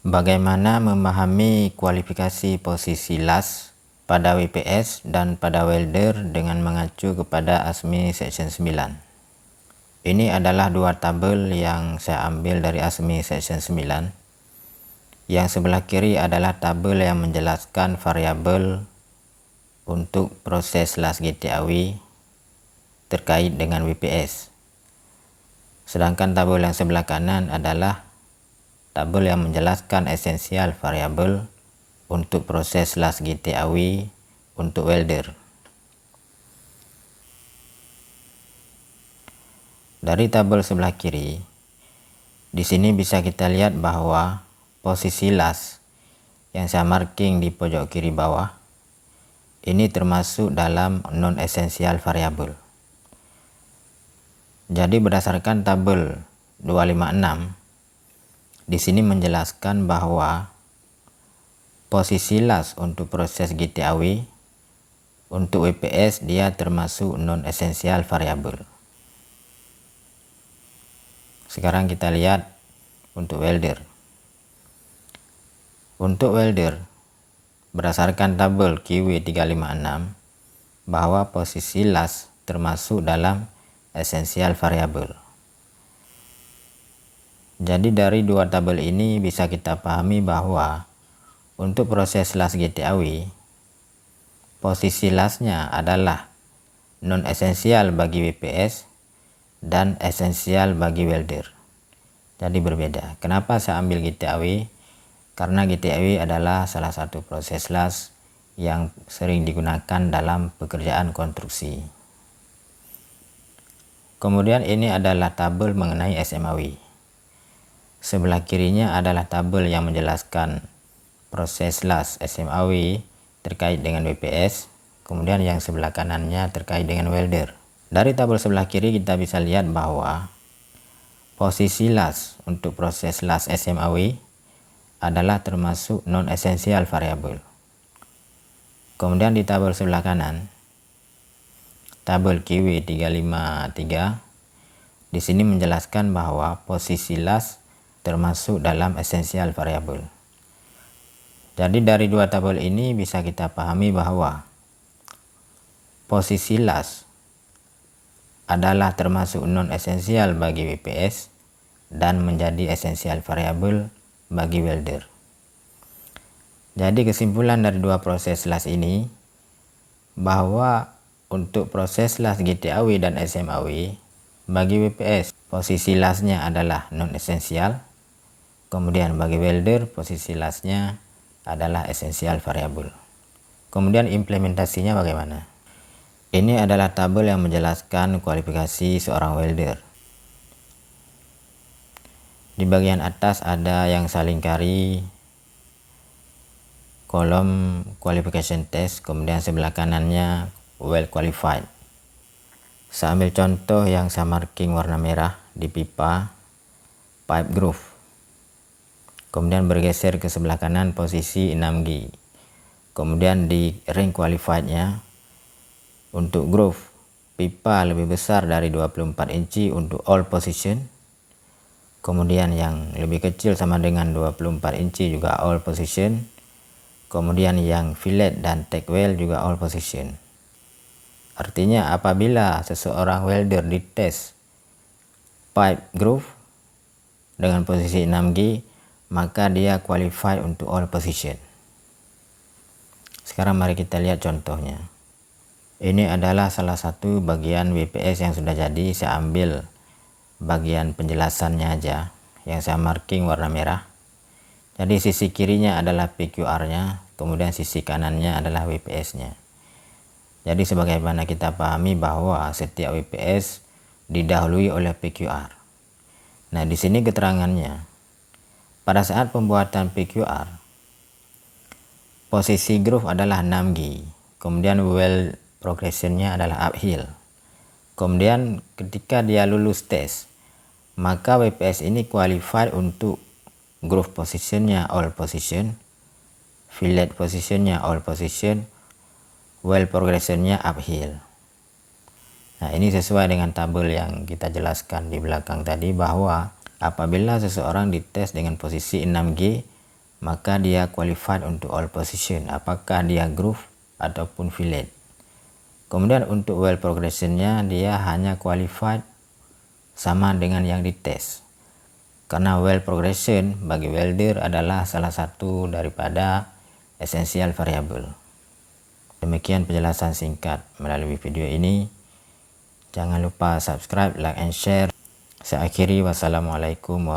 Bagaimana memahami kualifikasi posisi las pada WPS dan pada welder dengan mengacu kepada ASME Section 9. Ini adalah dua tabel yang saya ambil dari ASME Section 9. Yang sebelah kiri adalah tabel yang menjelaskan variabel untuk proses las GTAW terkait dengan WPS. Sedangkan tabel yang sebelah kanan adalah tabel yang menjelaskan esensial variabel untuk proses las GTAW untuk welder. Dari tabel sebelah kiri, di sini bisa kita lihat bahwa posisi las yang saya marking di pojok kiri bawah ini termasuk dalam non-esensial variabel. Jadi berdasarkan tabel 256, di sini menjelaskan bahwa posisi las untuk proses GTAW untuk WPS dia termasuk non-esensial variabel. Sekarang kita lihat untuk welder. Untuk welder, berdasarkan tabel QW356, bahwa posisi las termasuk dalam esensial variabel. Jadi dari dua tabel ini bisa kita pahami bahwa untuk proses las GTAW, posisi lasnya adalah non-esensial bagi WPS dan esensial bagi welder. Jadi berbeda. Kenapa saya ambil GTAW? Karena GTAW adalah salah satu proses las yang sering digunakan dalam pekerjaan konstruksi. Kemudian ini adalah tabel mengenai SMAW. Sebelah kirinya adalah tabel yang menjelaskan proses las SMAW terkait dengan WPS, kemudian yang sebelah kanannya terkait dengan welder. Dari tabel sebelah kiri kita bisa lihat bahwa posisi las untuk proses las SMAW adalah termasuk non-esensial variabel. Kemudian di tabel sebelah kanan, tabel QW353, di sini menjelaskan bahwa posisi las termasuk dalam esensial variabel. Jadi dari dua tabel ini bisa kita pahami bahwa posisi las adalah termasuk non-esensial bagi WPS dan menjadi esensial variabel bagi welder. Jadi kesimpulan dari dua proses las ini bahwa untuk proses las GTAW dan SMAW bagi WPS posisi lasnya adalah non-esensial. Kemudian bagi welder posisi lasnya adalah esensial variabel. Kemudian implementasinya bagaimana? Ini adalah tabel yang menjelaskan kualifikasi seorang welder. Di bagian atas ada yang saya lingkari kolom qualification test, kemudian sebelah kanannya well qualified. Saya ambil contoh yang saya marking warna merah di pipa pipe groove. Kemudian bergeser ke sebelah kanan posisi 6G. Kemudian di ring qualified-nya untuk groove pipa lebih besar dari 24 inci untuk all position. Kemudian yang lebih kecil sama dengan 24 inci juga all position. Kemudian yang fillet dan tack well juga all position. Artinya apabila seseorang welder dites pipe groove dengan posisi 6G, maka dia qualify untuk all position. Sekarang mari kita lihat contohnya. Ini adalah salah satu bagian WPS yang sudah jadi. Saya ambil bagian penjelasannya aja yang saya marking warna merah. Jadi sisi kirinya adalah PQR-nya, kemudian sisi kanannya adalah WPS-nya. Jadi sebagaimana kita pahami bahwa setiap WPS didahului oleh PQR. Nah, di sini keterangannya. Pada saat pembuatan PQR, posisi groove adalah 6G, kemudian well progressionnya adalah uphill. Kemudian ketika dia lulus tes, maka WPS ini qualified untuk groove positionnya all position, fillet positionnya all position, well progressionnya uphill. Nah, ini sesuai dengan tabel yang kita jelaskan di belakang tadi bahwa apabila seseorang dites dengan posisi 6G, maka dia qualified untuk all position, apakah dia groove ataupun fillet. Kemudian untuk well progressionnya dia hanya qualified sama dengan yang dites, karena well progression bagi welder adalah salah satu daripada essential variable. Demikian penjelasan singkat melalui video ini. Jangan lupa subscribe, like, and share. Saya akhiri, wassalamualaikum warahmatullahi wabarakatuh.